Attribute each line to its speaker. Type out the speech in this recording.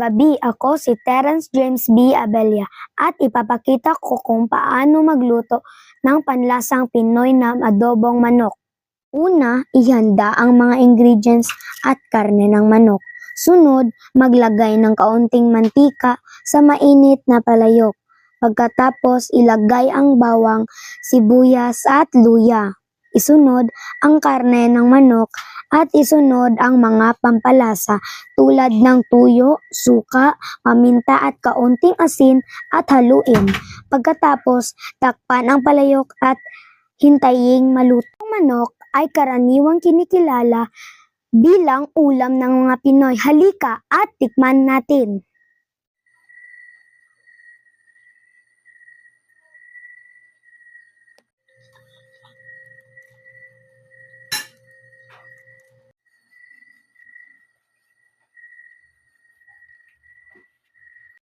Speaker 1: gabi, ako si Terence James B. Abella at ipapakita ko kung paano magluto ng panlasang Pinoy na adobong manok. Una, ihanda ang mga ingredients at karne ng manok. Sunod, maglagay ng kaunting mantika sa mainit na palayok. Pagkatapos, ilagay ang bawang, sibuyas at luya. Isunod ang karne ng manok at isunod ang mga pampalasa tulad ng tuyo, suka, paminta at kaunting asin at haluin. Pagkatapos, takpan ang palayok at hintayin maluto. Ang manok ay karaniwang kinikilala bilang ulam ng mga Pinoy. Halika at tikman natin!